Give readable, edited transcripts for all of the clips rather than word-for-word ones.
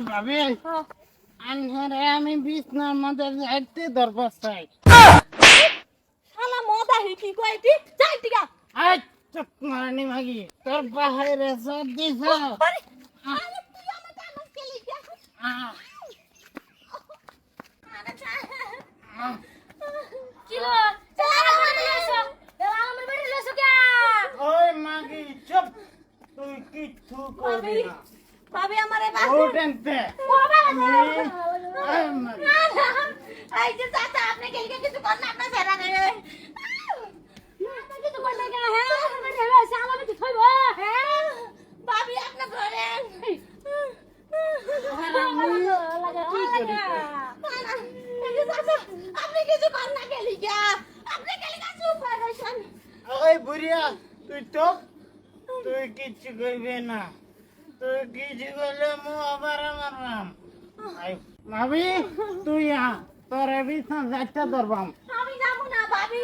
ভাবি আনহারে আমি বিছনার মধ্যে যাইতে দরবার চাই। শালা মদা হি কি কইতি যাই টিকা আই চুপ মারানি মাগি তোর বাহিরে সব দিছ। আরে আরে তুই আমার কানস কে লিখা আরে কি লো চালা আমার লেসো চালা আমার বেটি লেসো কে ওই মাগি চুপ তুই কিচ্ছু করবি না। ভাবি আমারে বাস ওটেনতে ও বাবা আই মাগি এই যে চাচা আপনি কে লিখা কিছু কর না আপনার ফেরা রে কিছু কর না হ্যাঁ আমার বেটি লেসো আমার বেটি থইব হ্যাঁ ভাবি আপনি ধরেন আপনি কিছু কর না কে লিখা আপনি কে লিখা চুপ হয়ে গেছেন ওই বুড়িয়া তুই তো তুই কিচ্ছু করবি না। তুই কিছু করলে মু আবার মারবাম। ভাবি তুই তোর বিছনা যাইতে ধরবাম। আমি যাবো না ভাবি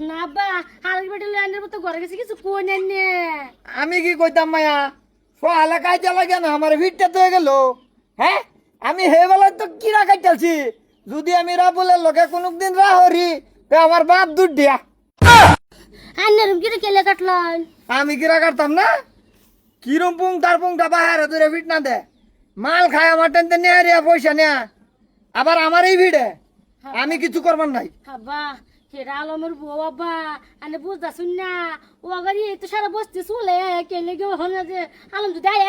না বা হালকা বেটে ল্যান্ডের মতো ঘরে গেছে কিছু কই নেন নে আমি কি কইতাম মায়া সোহালে কাইতে লাগে না আমার ভিড়টা তো হয়ে গেল। হ্যাঁ আমি হে বেলা তো কিরা কাইতালছি যদি আমি রাবুলের লোকে কোনদিন রাহরি তো আমার বাপ দুধ দিয়া আন্নারুম কি কেলে কাটলাম আমি কিরা কাটতাম না কিরম পুং তার পুংটা বাহারে দূরে ভিট না দে মাল খায় আমার টেনতে নিয়ে রিয়া পয়সা নেয়া আবার আমার এই ভিড়ে আমি কিছু করবার নাই। হাবা কেরা আলমের বউ বাবা আনে বুঝদা শুন না ও গাড়ি তো সারা বসতে চলে কেলে গে হনে যে আলম যদি আয়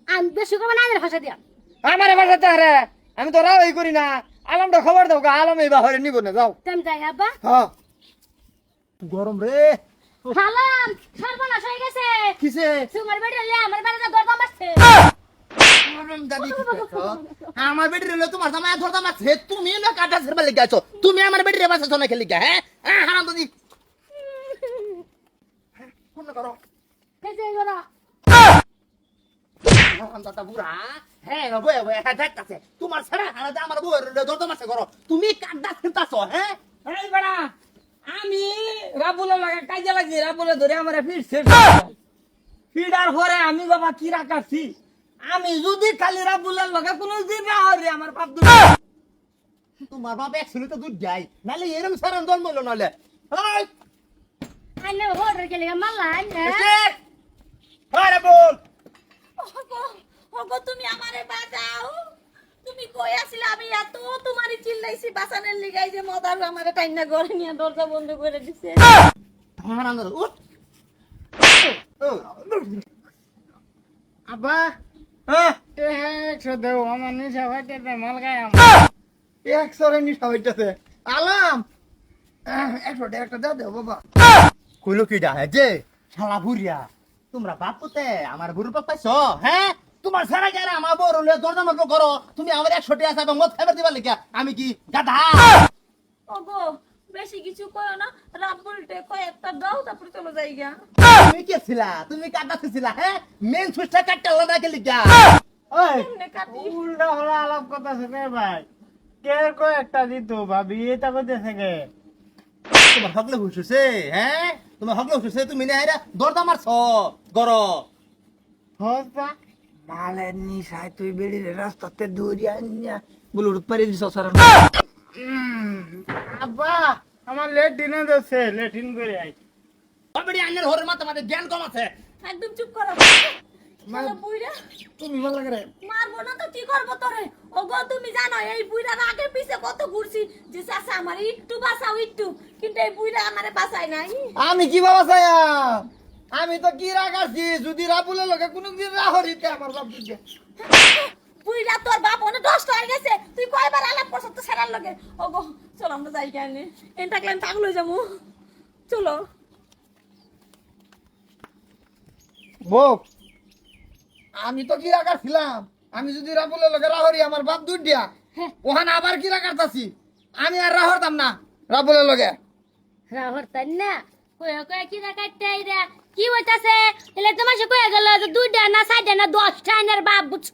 আন বেশি করবে না আনের ভাষা দিয়া আমার বাসাতে আরে আমি তো রাওই করি না আলমটা খবর দাও গা আলম এই বাহারে নিব না যাও। তেম যাই হাবা হ্যাঁ গরম রে হালাম সর্বনাশ হয়ে গেছে কিসে তোমার বেড়ে লে আমার বেড়ে গর্ব মারছে আমার বেটি রে তোমার জামাই ধরতাম আছে তুমি না কাটা ছেড়ে লেগে আছো তুমি আমার বেটি রে বাসা না খেলি হ্যাঁ হারাম দাদি ফোন করো কেজে গরা হারাম দাদা বুড়া হ্যাঁ বয়ে বয়ে দেখতাছে তোমার ছাড়া হারা আমার বউ রে ধরতাম আছে করো তুমি কাটা ছেড়তাছো হ্যাঁ এই বেড়া আমি রাবুলের লাগে কাজে লাগছি রাবুলে ধরে আমার ফিরছে ফিরার পরে আমি বাবা কিরা কাটছি আমি যদি খালি রাবুলের লগে কোনদিন না হরি আমার বাপ দুধ তোমার বাপ একচুয়ালি তো দুধ যাই নালে এরম সারান জন্ম হলো নালে এই আনে হোড় কেলে মাল্লা আনে আরে বল ওগো ওগো তুমি আমারে বাঁচাও তুমি কই আছিলা আমি এত তোমারই চিল্লাইছি বাঁচানোর লিগাই যে মদার আমারে টাইনা ঘরে নিয়ে দরজা বন্ধ করে দিছে হারাম দাদা উঠ আব্বা হ্যাঁ একশো দেও আমার নিশা ভাইতে মাল গায় একশোরে নিশা হইতেছে আলাম একশো একটা দাও দেও বাবা কইলো কি ডা যে শালা বুড়িয়া তোমরা বাপ পুতে আমার বুড়ো বাপ পাইছো হ্যাঁ তোমার সারা গেরা আমার বড় হলে দরজা মতো করো তুমি আমার 100 টাকা চাইবা মত খাইবার দিবার লিখা আমি কি গাধা ওগো বেশি কিছু কইও না রাব্বুলটে কয় একটা দাও তারপর চলে যাই গা তুমি কে ছিলা তুমি কাটা ছিলা হ্যাঁ মেন সুইচটা কাটতে লাগা কে লিখা ওই এমনে কাটি উল্টা হলা আলাপ কথা শুনে ভাই কে কয় একটা দিত ভাবি এটা কইতেছে কে তোমার হকলে হুসুছে হ্যাঁ তোমার হকলে হুসুছে তুমি না হেরা দরজা মারছো গরো হস্তা মালের নিশায় তুই বেরিয়ে রাস্তাতে দৌড়িয়ে আনিয়া বুলুর পারি দিছ সারা আব্বা আমার লেট্রিনে যাচ্ছে লেট্রিন করে আই অলরেডি আন্নের হরের মাথা মাঝে জ্ঞান কম আছে একদম চুপ করো শালা বুইড়া তুমি ভালো লাগে রে মারবো না তো কি করবো তোরে ওগো তুমি জানো এই বুইড়ার আগে পিছে কত ঘুরছি যে চাচা আমার একটু বাঁচাও একটু কিন্তু এই বুইড়া আমারে বাঁচায় নাই আমি কি বাবা চাইয়া আমি তো কি রাগাছি যদি রাবুলের লগে কোনদিন রাহরিতে আমার বাপ দিছে বুইড়া তোর বাপ অনেক নষ্ট হয়ে গেছে তুই কয়বার আলাপ করছ তো সেরার লগে ওগো চলো আমরা যাই কেন এন থাকলে আমি পাগল হয়ে যাবো চলো বক আমি তো কি রাগাছিলাম আমি যদি রাবুলের লগে রাহরি আমার বাপ দুধ দিয়া ওখানে আবার কি রাগাতাছি আমি আর রাহরতাম না রাবুলের লগে রাহর তাই না কয়ে কয়ে কি না কাটতে আইরা কি হইতাছে এলে তোমার সে কয়ে গেল যে দুইটা না সাইডটা না 10টা এর বাপ বুঝছ